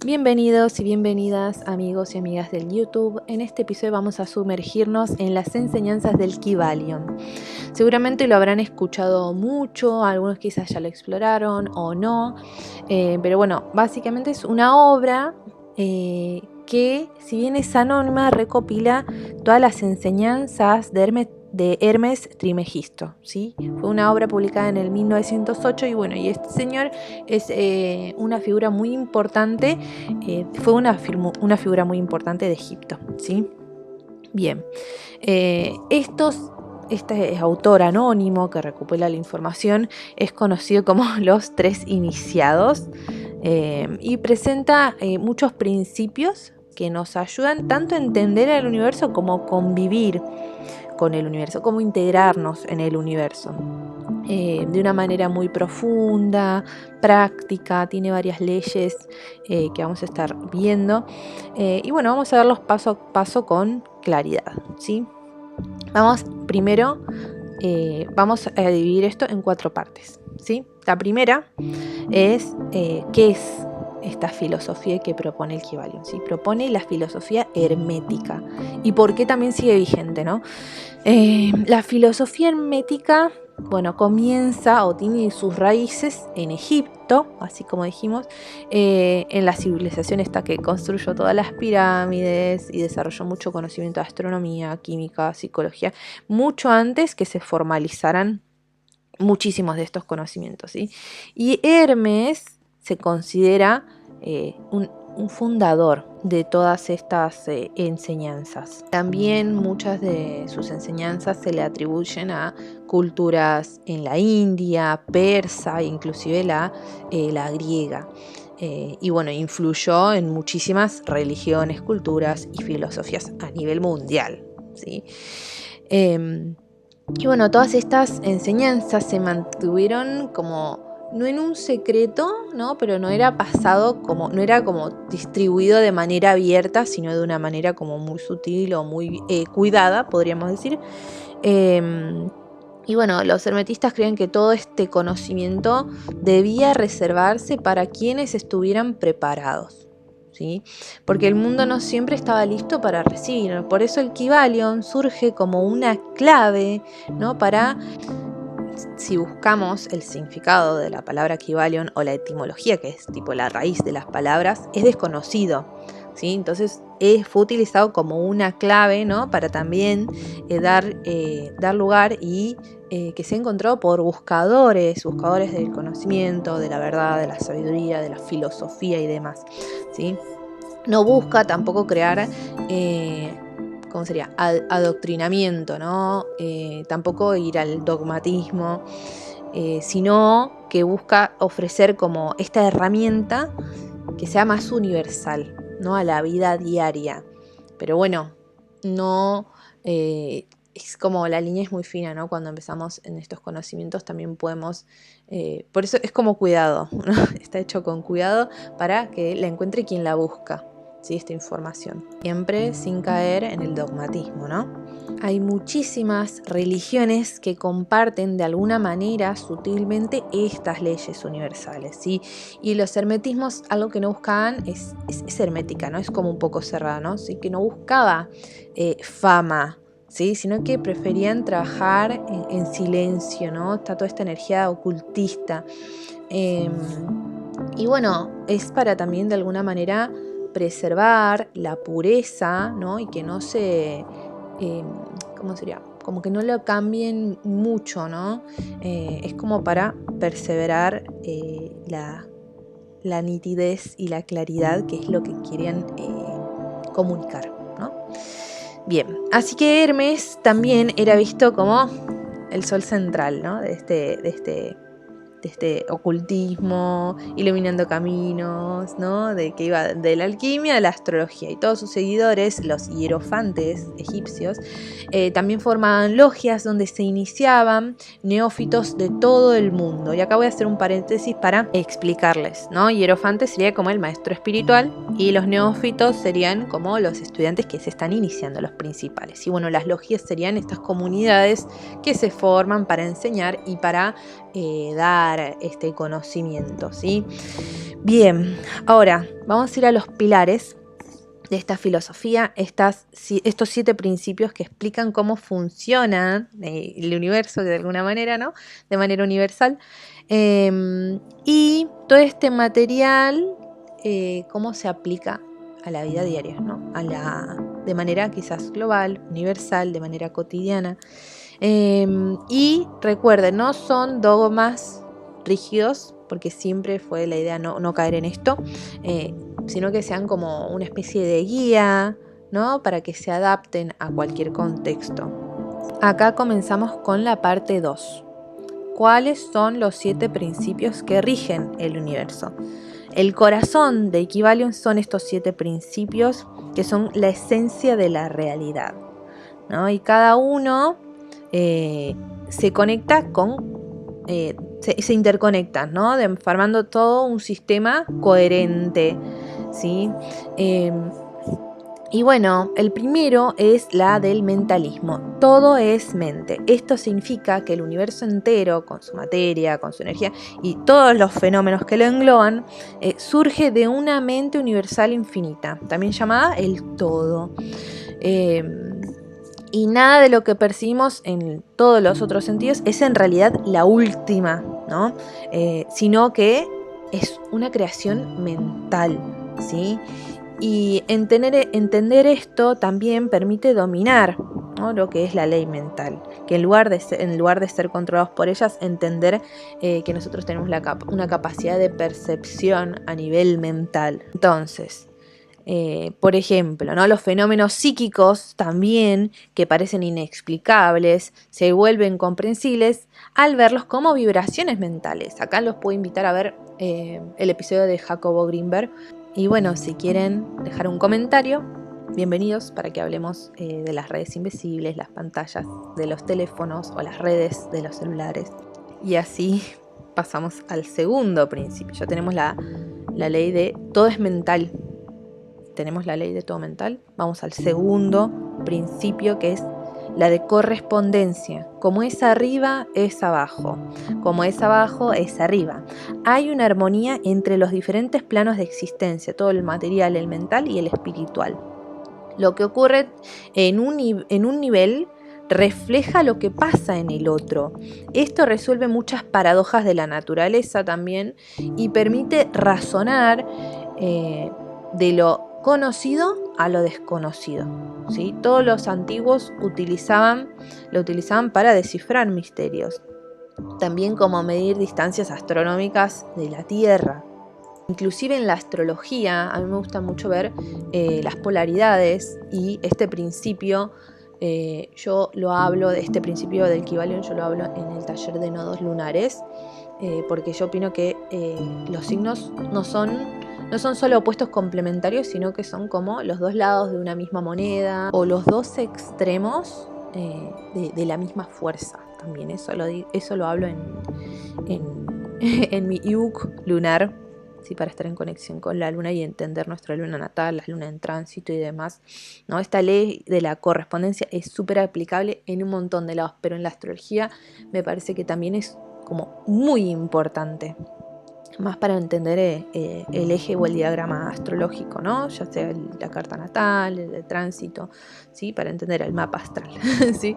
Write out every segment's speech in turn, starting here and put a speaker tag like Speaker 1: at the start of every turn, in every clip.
Speaker 1: Bienvenidos y bienvenidas amigos y amigas del YouTube. En este episodio vamos a sumergirnos en las enseñanzas del Kybalion. Seguramente lo habrán escuchado mucho, algunos quizás ya lo exploraron o no, pero bueno, básicamente es una obra que, si bien es anónima, recopila todas las enseñanzas de Hermes Trismegisto, ¿sí? Fue una obra publicada en el 1908 y bueno, y este señor es una figura muy importante, fue una figura muy importante de Egipto, ¿sí? Bien, este autor anónimo que recopila la información es conocido como los tres iniciados y presenta muchos principios que nos ayudan tanto a entender el universo como convivir con el universo, cómo integrarnos en el universo. De una manera muy profunda, práctica, tiene varias leyes que vamos a estar viendo. Y bueno, vamos a verlos paso a paso con claridad, ¿sí? Vamos a dividir esto en 4 partes, ¿sí? La primera es qué es esta filosofía que propone el Kybalion, ¿sí? Propone la filosofía hermética y por qué también sigue vigente, ¿no? La filosofía hermética, bueno, comienza o tiene sus raíces en Egipto, así como dijimos, en la civilización esta que construyó todas las pirámides y desarrolló mucho conocimiento de astronomía, química, psicología, mucho antes que se formalizaran muchísimos de estos conocimientos, ¿sí? Y Hermes se considera un fundador de todas estas enseñanzas. También muchas de sus enseñanzas se le atribuyen a culturas en la India, persa, inclusive la griega. Y bueno, influyó en muchísimas religiones, culturas y filosofías a nivel mundial, ¿sí? Y bueno, todas estas enseñanzas se mantuvieron como, no en un secreto, ¿no? Pero no era pasado como, no era como distribuido de manera abierta, sino de una manera como muy sutil o muy cuidada, podríamos decir. Y bueno, los hermetistas creen que todo este conocimiento debía reservarse para quienes estuvieran preparados, ¿sí? Porque el mundo no siempre estaba listo para recibir. Por eso el Kybalion surge como una clave, ¿no? Para, si buscamos el significado de la palabra Kybalion o la etimología, que es tipo la raíz de las palabras, es desconocido, ¿sí? Entonces fue utilizado como una clave, ¿no? Para también dar lugar y que se ha encontrado por buscadores del conocimiento, de la verdad, de la sabiduría, de la filosofía y demás, ¿sí? No busca tampoco crear ¿cómo sería? Adoctrinamiento, ¿no? Tampoco ir al dogmatismo, sino que busca ofrecer como esta herramienta que sea más universal, ¿no? A la vida diaria. Pero bueno, no es como la línea es muy fina, ¿no? Cuando empezamos en estos conocimientos también podemos, por eso es como cuidado, ¿no? Está hecho con cuidado para que la encuentre quien la busca, ¿sí? Esta información, siempre sin caer en el dogmatismo, ¿no? Hay muchísimas religiones que comparten de alguna manera sutilmente estas leyes universales, ¿sí? Y los hermetismos, algo que no buscaban es hermética, ¿no? Es como un poco cerrada, ¿no? ¿Sí? Que no buscaba fama, ¿sí? Sino que preferían trabajar en silencio, ¿no? Está toda esta energía ocultista. Y bueno, es para también de alguna manera preservar la pureza, ¿no? Y que no se, ¿cómo sería? Como que no lo cambien mucho, ¿no? Es como para perseverar la nitidez y la claridad, que es lo que querían comunicar, ¿no? Bien, así que Hermes también era visto como el sol central, ¿no? de este ocultismo, iluminando caminos, ¿no? De que iba de la alquimia a la astrología, y todos sus seguidores, los hierofantes egipcios, también formaban logias donde se iniciaban neófitos de todo el mundo. Y acá voy a hacer un paréntesis para explicarles, ¿no? Hierofante sería como el maestro espiritual y los neófitos serían como los estudiantes que se están iniciando, los principales. Y bueno, las logias serían estas comunidades que se forman para enseñar y para dar este conocimiento, ¿sí? Bien, ahora vamos a ir a los pilares de esta filosofía, estos 7 principios que explican cómo funciona el universo de alguna manera, ¿no? De manera universal. Y todo este material, cómo se aplica a la vida diaria, ¿no? De manera quizás global, universal, de manera cotidiana. Y recuerden, no son dogmas rígidos, porque siempre fue la idea no caer en esto, sino que sean como una especie de guía, ¿no? Para que se adapten a cualquier contexto. Acá comenzamos con la parte 2. ¿Cuáles son los 7 principios que rigen el universo? El corazón de Equivalium son estos 7 principios que son la esencia de la realidad, ¿no? Y cada uno se conecta con... se interconectan, ¿no? Formando todo un sistema coherente, ¿sí? Y bueno, el primero es la del mentalismo. Todo es mente. Esto significa que el universo entero, con su materia, con su energía y todos los fenómenos que lo engloban, surge de una mente universal infinita, también llamada el todo. Y nada de lo que percibimos en todos los otros sentidos es en realidad la última, ¿no? Sino que es una creación mental, ¿sí? Y entender esto también permite dominar, ¿no? Lo que es la ley mental, que en lugar de ser controlados por ellas, entender que nosotros tenemos una capacidad de percepción a nivel mental. Entonces, por ejemplo, ¿no? Los fenómenos psíquicos también, que parecen inexplicables, se vuelven comprensibles al verlos como vibraciones mentales. Acá los puedo invitar a ver el episodio de Jacobo Greenberg. Y bueno, si quieren dejar un comentario, bienvenidos para que hablemos de las redes invisibles, las pantallas de los teléfonos o las redes de los celulares. Y así pasamos al segundo principio. Ya tenemos la ley de todo es mental. Tenemos la ley de todo mental. Vamos al segundo principio, que es la de correspondencia. Como es arriba, es abajo. Como es abajo, es arriba. Hay una armonía entre los diferentes planos de existencia, todo el material, el mental y el espiritual. Lo que ocurre en un nivel refleja lo que pasa en el otro. Esto resuelve muchas paradojas de la naturaleza también y permite razonar de lo conocido a lo desconocido, ¿sí? Todos los antiguos lo utilizaban para descifrar misterios, también como medir distancias astronómicas de la Tierra. Inclusive en la astrología, a mí me gusta mucho ver las polaridades y este principio. Yo lo hablo de este principio del Kybalion, yo lo hablo en el taller de nodos lunares, porque yo opino que los signos no son solo opuestos complementarios, sino que son como los dos lados de una misma moneda o los dos extremos de la misma fuerza. También eso lo hablo en mi yug lunar, ¿sí? Para estar en conexión con la luna y entender nuestra luna natal, la luna en tránsito y demás, ¿no? Esta ley de la correspondencia es súper aplicable en un montón de lados, pero en la astrología me parece que también es como muy importante, más para entender el eje o el diagrama astrológico, ¿no? Ya sea la carta natal, el tránsito, ¿sí? Para entender el mapa astral, ¿sí?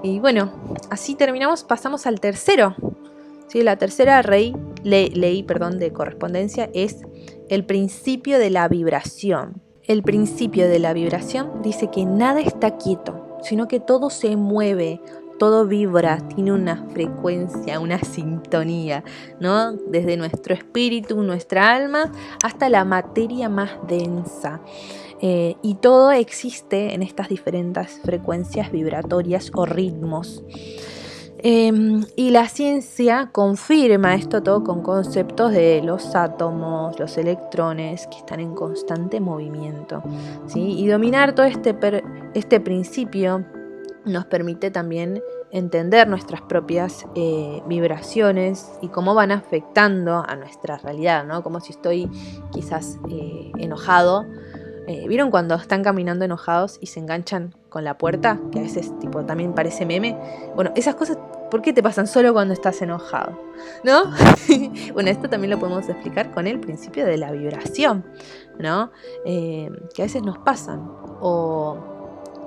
Speaker 1: Y bueno, así terminamos, pasamos al tercero, ¿sí? La tercera ley de correspondencia es el principio de la vibración. El principio de la vibración dice que nada está quieto, sino que todo se mueve, todo vibra, tiene una frecuencia, una sintonía, ¿no? Desde nuestro espíritu, nuestra alma, hasta la materia más densa. Y todo existe en estas diferentes frecuencias vibratorias o ritmos. Y la ciencia confirma esto todo con conceptos de los átomos, los electrones, que están en constante movimiento, ¿sí? Y dominar todo este principio nos permite también entender nuestras propias vibraciones y cómo van afectando a nuestra realidad, ¿no? Como si estoy quizás enojado. ¿Vieron cuando están caminando enojados y se enganchan con la puerta? Que a veces tipo también parece meme. Bueno, esas cosas ¿Por qué te pasan solo cuando estás enojado? ¿No? Bueno, esto también lo podemos explicar con el principio de la vibración, ¿no? Que a veces nos pasan. O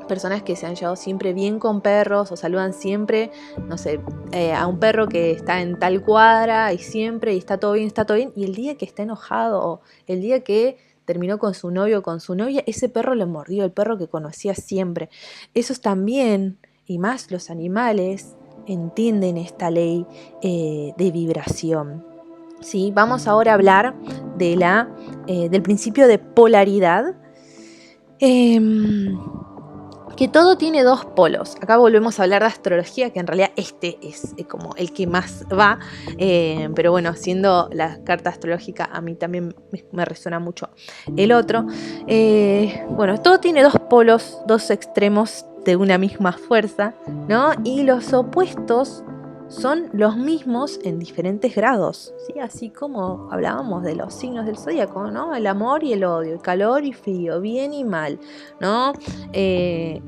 Speaker 1: personas que se han llevado siempre bien con perros o saludan siempre, no sé, a un perro que está en tal cuadra y siempre y está todo bien, y el día que está enojado o el día que terminó con su novio o con su novia, ese perro lo mordió, el perro que conocía siempre. Esos también, y más los animales, entienden esta ley de vibración. ¿Sí? Vamos ahora a hablar del principio de polaridad. Que todo tiene dos polos. Acá volvemos a hablar de astrología, que en realidad este es como el que más va, pero bueno, siendo la carta astrológica, a mí también me resuena mucho el otro. Bueno, todo tiene dos polos, dos extremos de una misma fuerza, ¿no? Y los opuestos son los mismos en diferentes grados, ¿sí? Así como hablábamos de los signos del zodíaco, ¿no? El amor y el odio, el calor y frío, bien y mal, ¿no?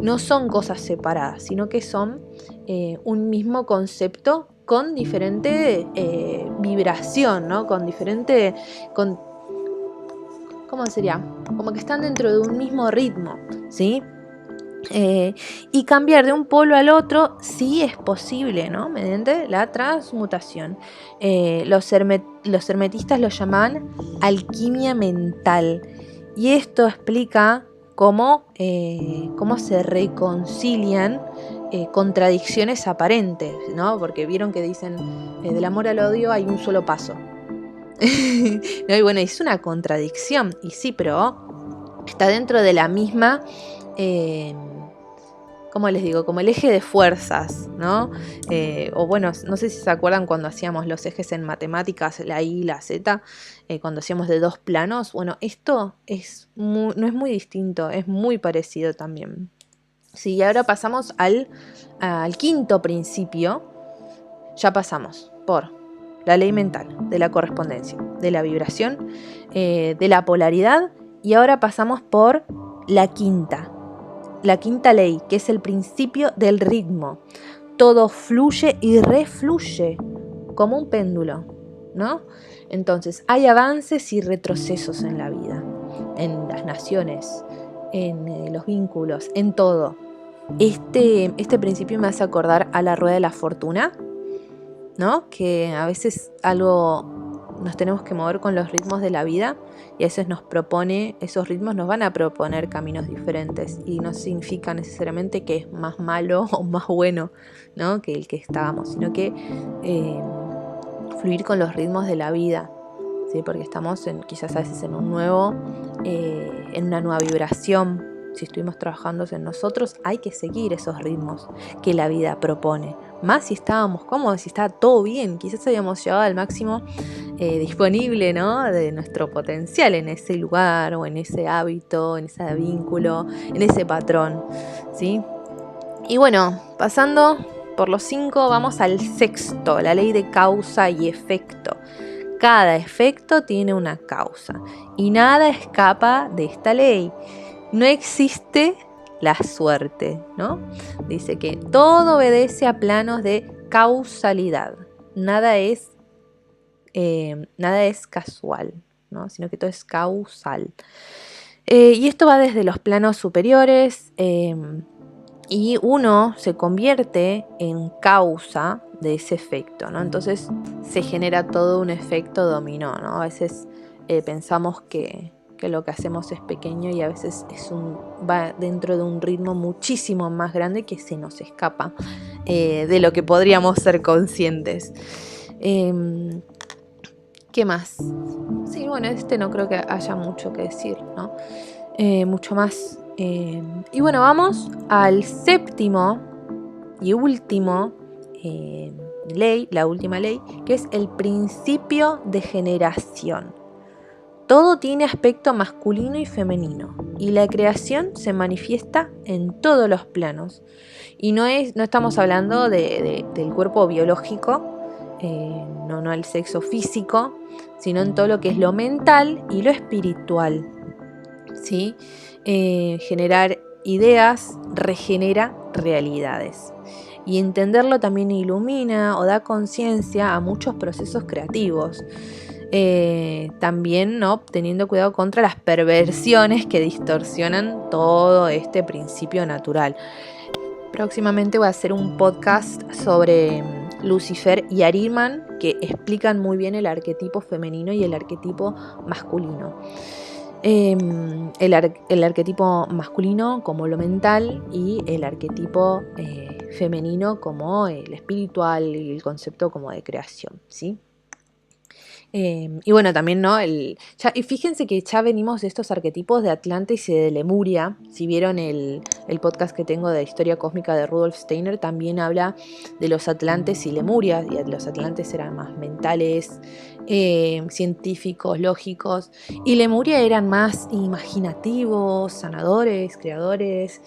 Speaker 1: No son cosas separadas, sino que son un mismo concepto con diferente vibración, ¿no? Con diferente... ¿Cómo sería? Como que están dentro de un mismo ritmo, ¿sí? Y cambiar de un polo al otro sí es posible, ¿no? Mediante la transmutación. Los hermetistas lo llaman alquimia mental. Y esto explica cómo se reconcilian contradicciones aparentes, ¿no? Porque vieron que dicen del amor al odio hay un solo paso. ¿No? Y bueno, es una contradicción. Y sí, pero está dentro de la misma... ¿cómo les digo? Como el eje de fuerzas, ¿no? O bueno, no sé si se acuerdan cuando hacíamos los ejes en matemáticas, la Y y la Z, cuando hacíamos de dos planos. Bueno, esto no es muy distinto, es muy parecido también. Sí, y ahora pasamos al quinto principio. Ya pasamos por la ley mental, de la correspondencia, de la vibración, de la polaridad, y ahora pasamos por la quinta ley, que es el principio del ritmo. Todo fluye y refluye como un péndulo, ¿no? Entonces, hay avances y retrocesos en la vida, en las naciones, en los vínculos, en todo. Este principio me hace acordar a la rueda de la fortuna, ¿no? Que a veces nos tenemos que mover con los ritmos de la vida y a veces esos ritmos nos van a proponer caminos diferentes y no significa necesariamente que es más malo o más bueno, ¿no? Que el que estábamos, sino que fluir con los ritmos de la vida, ¿sí? Porque estamos quizás a veces en en una nueva vibración. Si estuvimos trabajando en nosotros, hay que seguir esos ritmos que la vida propone. Más si estábamos cómodos, si estaba todo bien, quizás habíamos llegado al máximo disponible, ¿no? De nuestro potencial en ese lugar o en ese hábito, en ese vínculo, en ese patrón, ¿sí? Y bueno, pasando por los 5, vamos al sexto, la ley de causa y efecto. Cada efecto tiene una causa y nada escapa de esta ley. No existe la suerte, ¿no? Dice que todo obedece a planos de causalidad. Nada es casual, ¿no? Sino que todo es causal. Y esto va desde los planos superiores y uno se convierte en causa de ese efecto, ¿no? Entonces se genera todo un efecto dominó, ¿no? A veces pensamos que lo que hacemos es pequeño y a veces va dentro de un ritmo muchísimo más grande que se nos escapa de lo que podríamos ser conscientes. ¿Qué más? Sí, bueno, no creo que haya mucho que decir, ¿no? Mucho más. Y bueno, vamos al séptimo y último ley, la última ley, que es el principio de generación. Todo tiene aspecto masculino y femenino, y la creación se manifiesta en todos los planos. Y no estamos hablando del cuerpo biológico, no el sexo físico, sino en todo lo que es lo mental y lo espiritual, ¿sí? Generar ideas regenera realidades. y entenderlo también ilumina o da conciencia a muchos procesos creativos. También, ¿no?, teniendo cuidado contra las perversiones que distorsionan todo este principio natural. Próximamente voy a hacer un podcast sobre Lucifer y Ahriman, que explican muy bien el arquetipo femenino y el arquetipo masculino. El arquetipo masculino como lo mental y el arquetipo femenino como el espiritual y el concepto como de creación, ¿sí? Y bueno, también, ¿no? Y fíjense que ya venimos de estos arquetipos de Atlantis y de Lemuria. Si vieron el podcast que tengo de historia cósmica de Rudolf Steiner, también habla de los Atlantes y Lemuria. Y los Atlantes eran más mentales, científicos, lógicos. Y Lemuria eran más imaginativos, sanadores, creadores,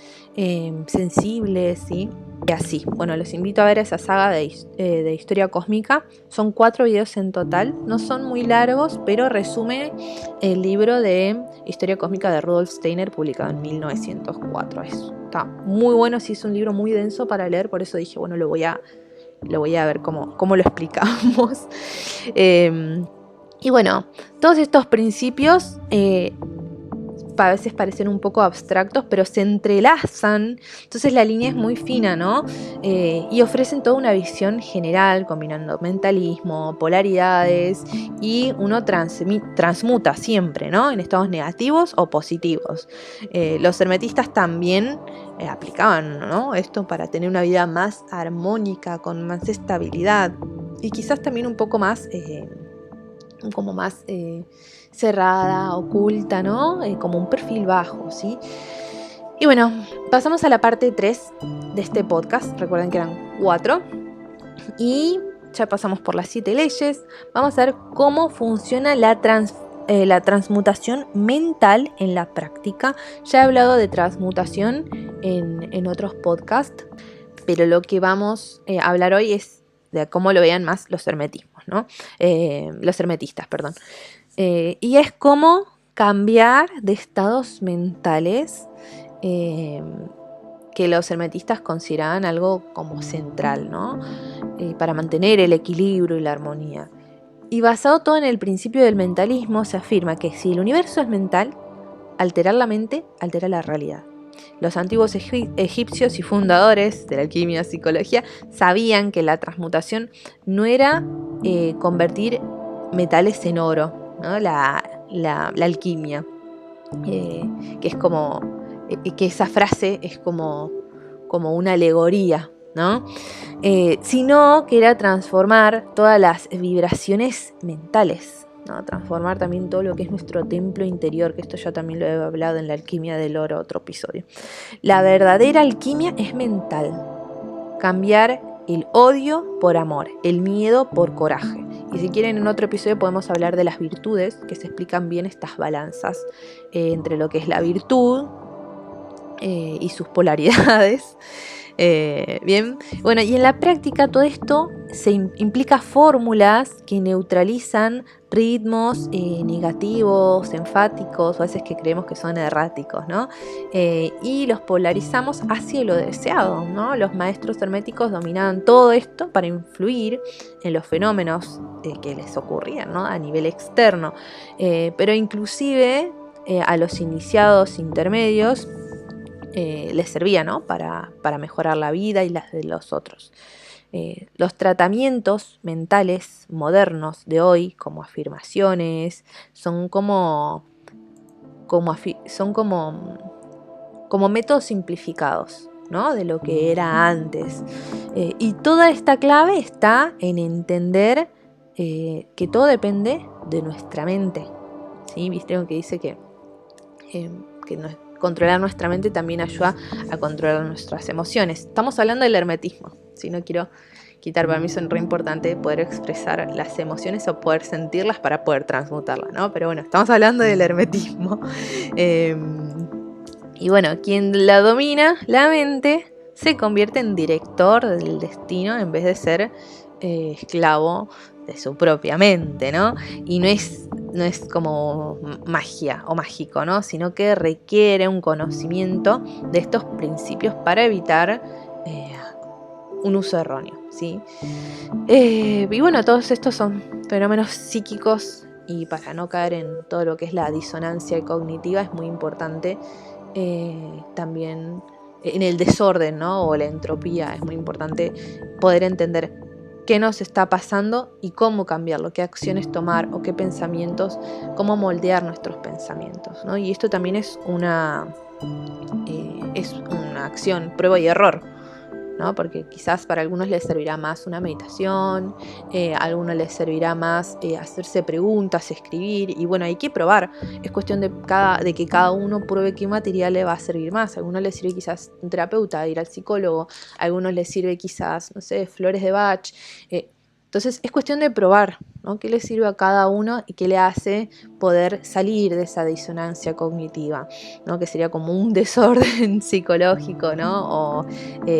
Speaker 1: sensibles, ¿sí? Y así, bueno, los invito a ver esa saga de historia cósmica. Son 4 videos en total, no son muy largos, pero resume el libro de historia cósmica de Rudolf Steiner, publicado en 1904. Está muy bueno, sí, es un libro muy denso para leer, por eso dije, bueno, lo voy a ver cómo lo explicamos. Y bueno, todos estos principios a veces parecen un poco abstractos, pero se entrelazan, entonces la línea es muy fina, ¿no? Y ofrecen toda una visión general, combinando mentalismo, polaridades, y uno transmuta siempre, ¿no?, en estados negativos o positivos. Los hermetistas también aplicaban, ¿no?, esto para tener una vida más armónica, con más estabilidad, y quizás también un poco más como más cerrada, oculta, ¿no? Como un perfil bajo, ¿sí? Y bueno, pasamos a la parte 3 de este podcast. Recuerden que eran 4. Y ya pasamos por las 7 leyes. Vamos a ver cómo funciona la transmutación mental en la práctica. Ya he hablado de transmutación en otros podcasts, pero lo que vamos a hablar hoy es de cómo lo vean más los hermetismos, ¿no? Los hermetistas, perdón. Y es cómo cambiar de estados mentales que los hermetistas consideraban algo como central, ¿no? Para mantener el equilibrio y la armonía. Y basado todo en el principio del mentalismo, se afirma que si el universo es mental, alterar la mente altera la realidad. Los antiguos egipcios y fundadores de la alquimia y psicología sabían que la transmutación no era convertir metales en oro, ¿no? La alquimia, que es como, que esa frase es como una alegoría, ¿no? Sino que era transformar todas las vibraciones mentales, ¿no? Transformar también todo lo que es nuestro templo interior, que esto ya también lo he hablado en la alquimia del oro, otro episodio. La verdadera alquimia es mental, cambiar el odio por amor, el miedo por coraje. Y si quieren, en otro episodio podemos hablar de las virtudes, que se explican bien estas balanzas entre lo que es la virtud y sus polaridades. Bien, bueno, y en la práctica todo esto implica fórmulas que neutralizan ritmos negativos, enfáticos, o a veces que creemos que son erráticos, ¿no? Y los polarizamos hacia lo deseado, ¿no? Los maestros herméticos dominaban todo esto para influir en los fenómenos que les ocurrían, ¿no?, a nivel externo, pero inclusive a los iniciados intermedios les servía, ¿no?, para mejorar la vida y las de los otros. Los tratamientos mentales modernos de hoy, como afirmaciones, son como métodos simplificados, ¿no?, de lo que era antes. Y toda esta clave está en entender que todo depende de nuestra mente, ¿sí? ¿Viste lo que dice que controlar nuestra mente también ayuda a controlar nuestras emociones? Estamos hablando del hermetismo, si no quiero quitar, para mí es re importante poder expresar las emociones o poder sentirlas para poder transmutarlas, ¿no? Pero bueno, estamos hablando del hermetismo. Y bueno, quien la domina, la mente, se convierte en director del destino en vez de ser esclavo de su propia mente, ¿no? Y no es como magia o mágico, ¿no?, sino que requiere un conocimiento de estos principios para evitar un uso erróneo, ¿sí? Y bueno, todos estos son fenómenos psíquicos, y para no caer en todo lo que es la disonancia cognitiva es muy importante también en el desorden, ¿no? O la entropía, es muy importante poder entender qué nos está pasando y cómo cambiarlo, qué acciones tomar o qué pensamientos, cómo moldear nuestros pensamientos, ¿no? Y esto también es una acción, prueba y error, ¿no? Porque quizás para algunos les servirá más una meditación, a algunos les servirá más hacerse preguntas, escribir, y bueno, hay que probar. Es cuestión de que cada uno pruebe qué material le va a servir más. A algunos les sirve quizás un terapeuta, ir al psicólogo, a algunos les sirve quizás, no sé, flores de Bach. Entonces es cuestión de probar, ¿no? Qué le sirve a cada uno y qué le hace poder salir de esa disonancia cognitiva, ¿no? Que sería como un desorden psicológico, ¿no? O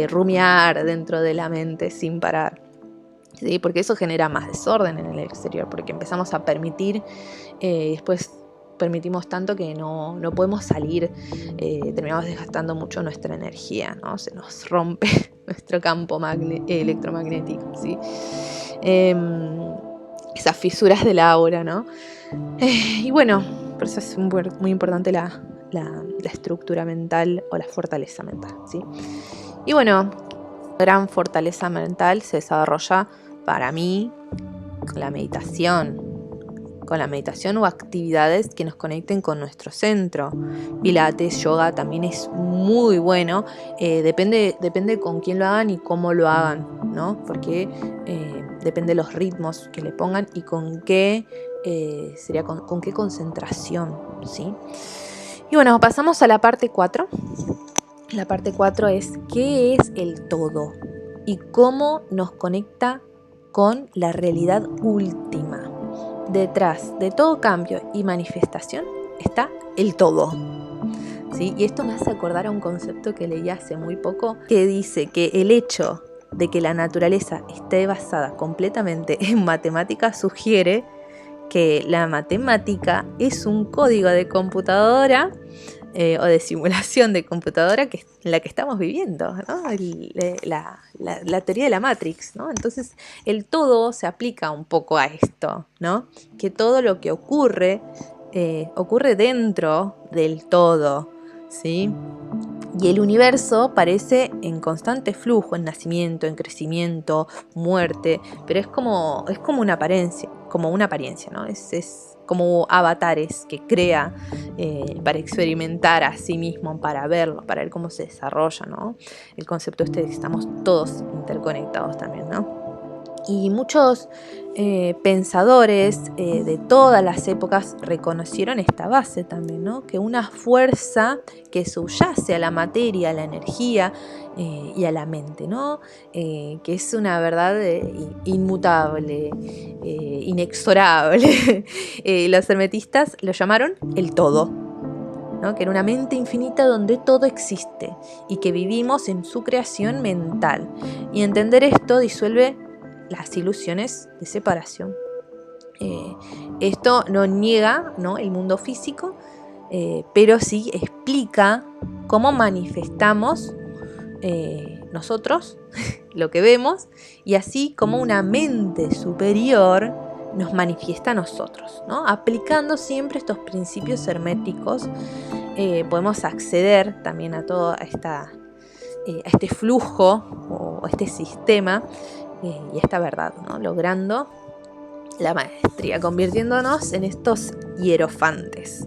Speaker 1: rumiar dentro de la mente sin parar, ¿sí? Porque eso genera más desorden en el exterior, porque empezamos a permitir, después permitimos tanto que no podemos salir, terminamos desgastando mucho nuestra energía, ¿no? Se nos rompe nuestro campo electromagnético, ¿sí? Esas fisuras del aura, ¿no? Y bueno, por eso es muy importante la estructura mental o la fortaleza mental, ¿sí? Y bueno, gran fortaleza mental se desarrolla para mí con la meditación o actividades que nos conecten con nuestro centro. Pilates, yoga también es muy bueno, depende con quién lo hagan y cómo lo hagan, ¿no? Porque depende de los ritmos que le pongan y con qué con qué concentración, ¿sí? Y bueno, pasamos a la parte 4. La parte 4 es ¿qué es el todo? Y cómo nos conecta con la realidad última. Detrás de todo cambio y manifestación está el todo, ¿sí? Y esto me hace acordar a un concepto que leí hace muy poco, que dice que el hecho de que la naturaleza esté basada completamente en matemáticas sugiere que la matemática es un código de computadora o de simulación de computadora en la que estamos viviendo, ¿no? La teoría de la Matrix, ¿no? Entonces el todo se aplica un poco a esto, ¿no? Que todo lo que ocurre dentro del todo, ¿sí? Y el universo parece en constante flujo, en nacimiento, en crecimiento, muerte, pero es como una apariencia, ¿no? Es como avatares que crea para experimentar a sí mismo, para verlo, para ver cómo se desarrolla, ¿no? El concepto de que estamos todos interconectados también, ¿no? Y muchos pensadores de todas las épocas reconocieron esta base también, ¿no? Que una fuerza que subyace a la materia, a la energía y a la mente, ¿no? Que es una verdad inmutable, inexorable. Los hermetistas lo llamaron el todo, ¿no? Que era una mente infinita donde todo existe y que vivimos en su creación mental. Y entender esto disuelve las ilusiones de separación. Esto no niega, ¿no?, el mundo físico, pero sí explica cómo manifestamos nosotros lo que vemos, y así como una mente superior nos manifiesta a nosotros, ¿no? Aplicando siempre estos principios herméticos podemos acceder también a todo a este flujo o este sistema y esta verdad, ¿no? Logrando la maestría, convirtiéndonos en estos hierofantes.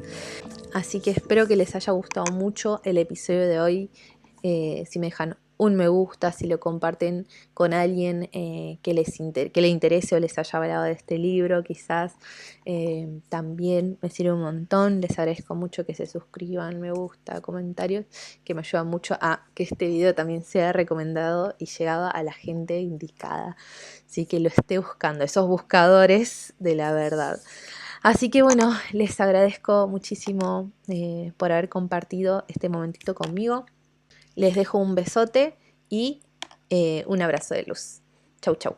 Speaker 1: Así que espero que les haya gustado mucho el episodio de hoy. Si me dejan un me gusta, si lo comparten con alguien que le interese o les haya hablado de este libro, quizás también me sirve un montón. Les agradezco mucho que se suscriban, me gusta, comentarios, que me ayudan mucho a que este video también sea recomendado y llegado a la gente indicada, así que lo esté buscando, esos buscadores de la verdad. Así que bueno, les agradezco muchísimo por haber compartido este momentito conmigo. Les dejo un besote y un abrazo de luz. Chau, chau.